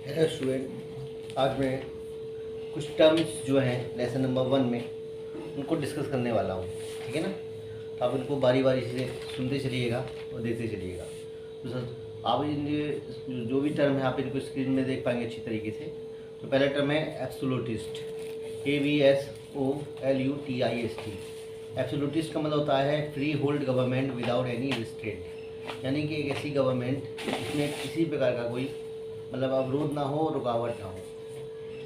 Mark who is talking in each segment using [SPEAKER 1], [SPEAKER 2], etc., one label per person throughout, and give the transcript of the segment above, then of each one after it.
[SPEAKER 1] Hello student, आज मैं कुछ टर्म्स जो हैं लेसन नंबर 1 में उनको डिस्कस करने वाला हूँ। ठीक है ना। तो आप इनको बारी बारी से सुनते चलिएगा और देखते चलिएगा। तो सर आप इन जो भी टर्म है आप इनको स्क्रीन में देख पाएंगे अच्छी तरीके से। तो पहला टर्म है एब्सोल्यूटिस्ट, ABSOLUTIST। एब्सोल्यूटिस्ट का मतलब होता है free hold government without any restraint, यानी कि एक ऐसी गवर्नमेंट जिसमें किसी प्रकार का कोई मतलब अवरोध ना हो, रुकावट ना हो।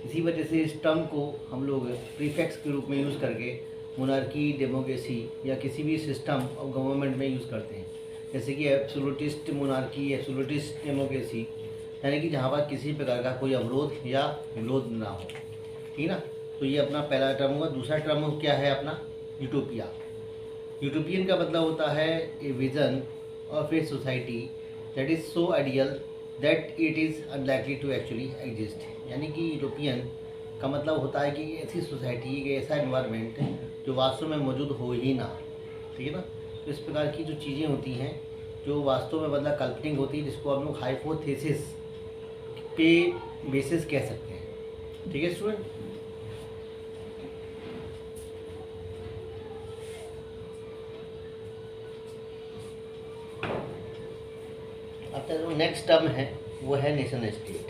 [SPEAKER 1] इसी वजह से इस टर्म को हम लोग प्रीफिक्स के रूप में यूज़ करके मोनार्की, डेमोक्रेसी या किसी भी सिस्टम ऑफ गवर्नमेंट में यूज़ करते हैं। जैसे कि एब्सोल्यूटिस्ट मोनार्की, एब्सोल्यूटिस्ट डेमोक्रेसी, यानी कि जहाँ पर किसी प्रकार का कोई अवरोध या विरोध ना हो। ठीक ना। तो ये अपना पहला टर्म हुआ। दूसरा टर्म क्या है अपना? यूटोपिया। यूटोपियन का मतलब होता है a vision of a society that is so ideal that it is unlikely to actually exist. यानी कि यूटोपियन का मतलब होता है कि ऐसी सोसाइटी, एक ऐसा एनवायरनमेंट जो वास्तव में मौजूद हो ही ना। ठीक है ना। तो इस प्रकार की जो चीज़ें होती हैं जो वास्तव में मतलब काल्पनिक होती है, जिसको हम लोग हाइपोथेसिस पे बेसिस कह सकते हैं। ठीक है स्टूडेंट। अब जो नेक्स्ट टर्म है वो है नेशन स्टेट।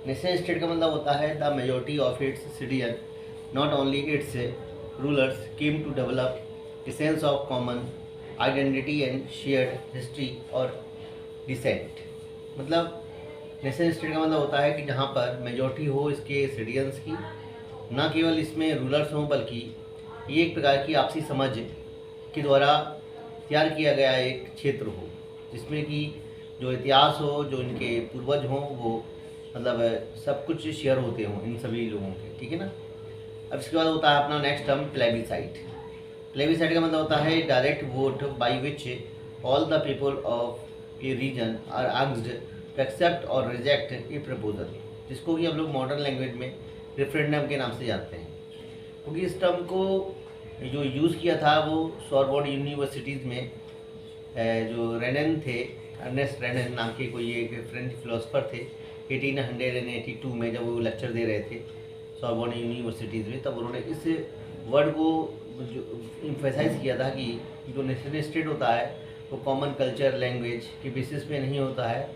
[SPEAKER 1] नेशन स्टेट का मतलब होता है the majority of its citizen, not only its rulers, came to develop a sense of common identity and shared history और डिसेंट। मतलब नेशन स्टेट का मतलब होता है कि जहाँ पर मेजॉरिटी हो इसके सिटीजन्स की, न केवल इसमें रूलर्स हों बल्कि ये एक प्रकार की आपसी समझ के द्वारा तैयार किया गया एक क्षेत्र हो, जिसमें कि जो इतिहास हो, जो इनके पूर्वज हों, वो मतलब सब कुछ शेयर होते हों इन सभी लोगों के। ठीक है ना। अब इसके बाद होता है अपना नेक्स्ट टर्म प्लेबिसाइट। प्लेबिसाइट का मतलब होता है direct vote by which all the people of a region are asked to accept और रिजेक्ट ए प्रपोजल, जिसको कि हम लोग मॉडर्न लैंग्वेज में रेफरेंडम के नाम से जानते हैं। क्योंकि इस टर्म को जो यूज़ किया था वो सॉरबोर्न यूनिवर्सिटीज़ में जो रेनन थे, अर्नेस्ट रेनन नाम के कोई एक फ्रेंच फिलोसफर थे, 1882 में जब वो लेक्चर दे रहे थे सॉरबोर्न यूनिवर्सिटीज़ में, तब उन्होंने इस वर्ड को जो इम्फेसाइज किया था कि जो नेशन स्टेट होता है वो कॉमन कल्चर, लैंग्वेज के बेसिस पे नहीं होता है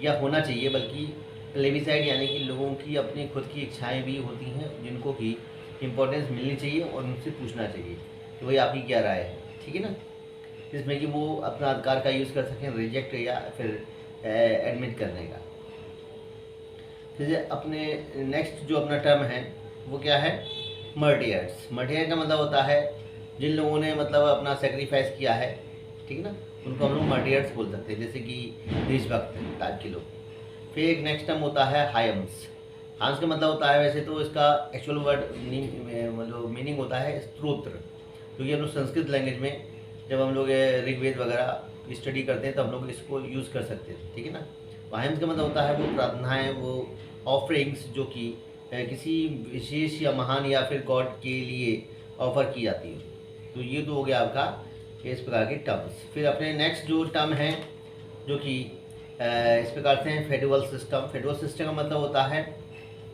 [SPEAKER 1] या होना चाहिए, बल्कि प्लेबिसाइड यानी कि लोगों की अपनी खुद की इच्छाएं भी होती हैं जिनको कि इम्पोर्टेंस मिलनी चाहिए और उनसे पूछना चाहिए कि भाई आपकी क्या राय है। ठीक है ना। जिसमें कि वो अपना अधिकार का यूज़ कर सकें, रिजेक्ट या फिर एडमिट करने का। जैसे अपने नेक्स्ट जो अपना टर्म है वो क्या है? मर्टियर्स। मर्टियर का मतलब होता है जिन लोगों ने मतलब अपना सेक्रीफाइस किया है। ठीक है ना। उनको हम लोग मर्टियर्स बोल सकते हैं, जैसे कि देशभक्त टाइप के लोग। फिर एक नेक्स्ट टर्म होता है हायम्स। हायम्स का मतलब होता है, वैसे तो इसका एक्चुअल वर्ड मतलब मीनिंग होता है स्तोत्र, क्योंकि हम लोग संस्कृत लैंग्वेज में जब हम लोग ऋग्वेद वगैरह स्टडी करते हैं तो हम लोग इसको यूज़ कर सकते हैं। ठीक है ना। हायम्स का मतलब होता है वो प्रार्थनाएँ, वो ऑफरिंग्स जो कि किसी विशेष या महान या फिर गॉड के लिए ऑफर की जाती है। तो ये तो हो गया आपका इस प्रकार के टर्म्स। फिर अपने नेक्स्ट जो टर्म है जो कि इस प्रकार से हैं फेडरल सिस्टम। फेडरल सिस्टम का मतलब होता है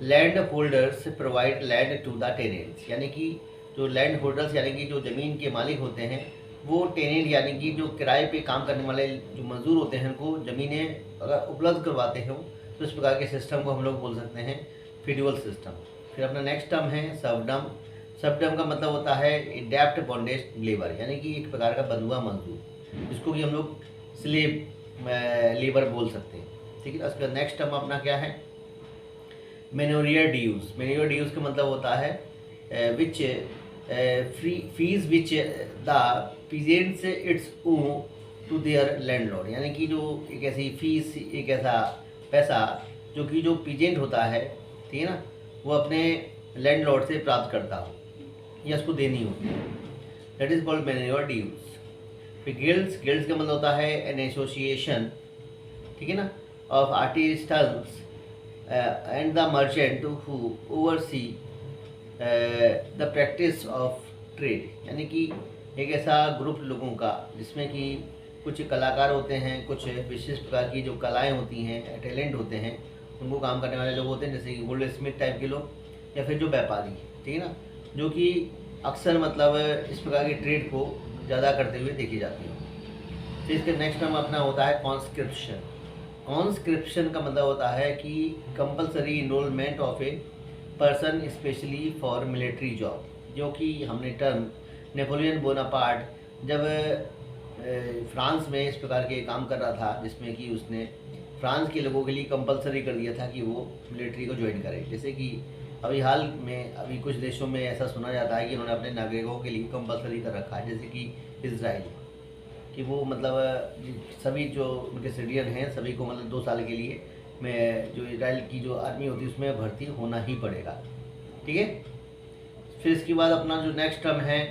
[SPEAKER 1] land holders provide land to the tenants, यानी कि जो लैंड होल्डर्स यानी कि जो ज़मीन के मालिक होते हैं वो टेनेंट यानी कि जो किराए पे काम करने वाले जो मजदूर होते हैं उनको ज़मीनें अगर उपलब्ध करवाते हैं, तो इस प्रकार के सिस्टम को हम लोग बोल सकते हैं फेडरल सिस्टम। फिर अपना नेक्स्ट टर्म है सर्वडम। सर्वडम का मतलब होता है एडेप्ट बॉन्डेज लेबर, यानी कि एक प्रकार का बंधुआ मजदूर, जिसको कि हम लोग स्लेव लेबर बोल सकते हैं। ठीक है। उसके बाद नेक्स्ट टर्म अपना क्या है? मेनोरियर ड्यूज। मेनोरियर ड्यूज का मतलब होता है which free fees which the peasants it's owe to their landlord, यानी कि जो एक ऐसी फीस, एक ऐसा पैसा जो कि जो पीजेंट होता है, ठीक है ना, वो अपने लैंडलॉर्ड से प्राप्त करता हो या उसको देनी होती है, that is called manorial dues. फिर गिल्ड्स। गिल्ड्स का मतलब होता है एन एसोसिएशन, ठीक है ना, of artisans and the merchant who oversee the practice of trade, यानी कि एक ऐसा ग्रुप लोगों का जिसमें कि कुछ कलाकार होते हैं, कुछ विशेष प्रकार की जो कलाएं होती हैं, टैलेंट होते हैं, उनको काम करने वाले लोग होते हैं, जैसे कि गोल्ड स्मिथ टाइप के लोग या फिर जो व्यापारी, ठीक है ना, जो कि अक्सर मतलब इस प्रकार की ट्रेड को ज़्यादा करते हुए देखी जाती है। फिर इसके नेक्स्ट टर्म अपना होता है कॉन्स्क्रिप्शन। कॉन्स्क्रिप्शन का मतलब होता है कि compulsory enrolment of a person specially for military job, जो कि हमने टर्म नेपोलियन बोनापार्ट जब फ्रांस में इस प्रकार के काम कर रहा था, जिसमें कि उसने फ्रांस के लोगों के लिए कंपलसरी कर दिया था कि वो मिलिट्री को ज्वाइन करें। जैसे कि अभी हाल में अभी कुछ देशों में ऐसा सुना जाता है कि उन्होंने अपने नागरिकों के लिए कंपलसरी कर रखा है, जैसे कि इजराइल, कि वो मतलब सभी जो उनके सिटीजन हैं सभी को मतलब 2 साल के लिए में जो इजराइल की जो आर्मी होती है उसमें भर्ती होना ही पड़ेगा, ठीक है। फिर इसके बाद अपना जो नेक्स्ट टर्म है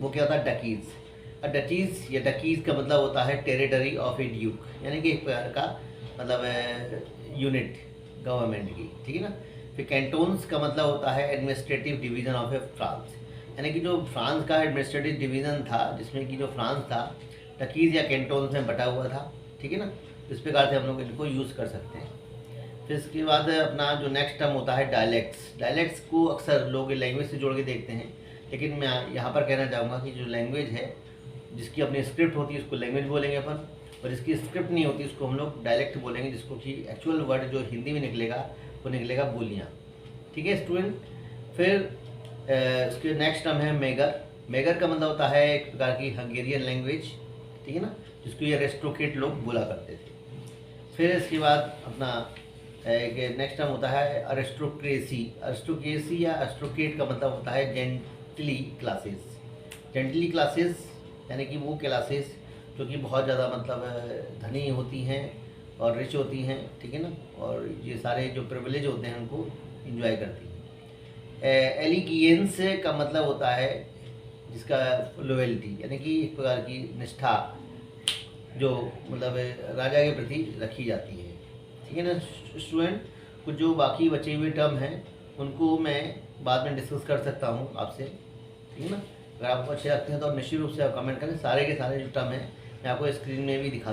[SPEAKER 1] वो क्या होता है, डकीज़। डकीज़ या डकीज़ का मतलब होता है टेरिटरी ऑफ ए ड्यूक, यानी कि एक प्रकार का मतलब यूनिट गवर्नमेंट की, ठीक है ना। फिर कैंटोन्स का मतलब होता है administrative division of A France, यानी कि जो फ्रांस का एडमिनिस्ट्रेटिव डिवीज़न था, जिसमें कि जो फ्रांस था डकीज़ या कैंटोन्स में बटा हुआ था, ठीक है ना। इस प्रकार से हम लोग इनको यूज़ कर सकते हैं। फिर इसके बाद अपना जो नेक्स्ट टर्म होता है डायलेक्ट्स। डायलेक्ट्स को अक्सर लोग लैंग्वेज से जोड़ के देखते हैं, लेकिन मैं यहाँ पर कहना चाहूँगा कि जो लैंग्वेज है जिसकी अपनी स्क्रिप्ट होती है उसको लैंग्वेज बोलेंगे अपन, और जिसकी स्क्रिप्ट नहीं होती उसको हम लोग डायलेक्ट बोलेंगे, जिसको कि एक्चुअल वर्ड जो हिंदी में निकलेगा वो निकलेगा बोलियाँ, ठीक है स्टूडेंट। फिर उसके नेक्स्ट टर्म है मेगर। मेगर का मतलब होता है एक प्रकार की हंगेरियन लैंग्वेज, ठीक है ना, जिसको ये रेस्ट्रोकेट लोग बोला करते थे। फिर इसके बाद अपना एक नेक्स्ट टर्म होता है अरिस्टोक्रेसी। अरिस्टोक्रेसी या एस्ट्रोकेट का मतलब होता है जेंटली क्लासेस। जेंटली क्लासेस यानी कि वो क्लासेस जो कि बहुत ज़्यादा मतलब धनी होती हैं और रिच होती हैं, ठीक है ना, और ये सारे जो प्रिविलेज होते हैं उनको इंजॉय करती हैं। एलिगियंस का मतलब होता है जिसका लॉयल्टी, यानी कि एक प्रकार की निष्ठा जो मतलब राजा के प्रति रखी जाती है, ठीक है ना स्टूडेंट। कुछ जो बाकी बचे हुए टर्म हैं उनको मैं बाद में डिस्कस कर सकता हूँ आपसे, ठीक है ना। अगर आपको अच्छे लगते हैं तो निश्चित रूप से आप कमेंट करें। सारे के सारे जो टर्म हैं मैं आपको स्क्रीन में भी दिखा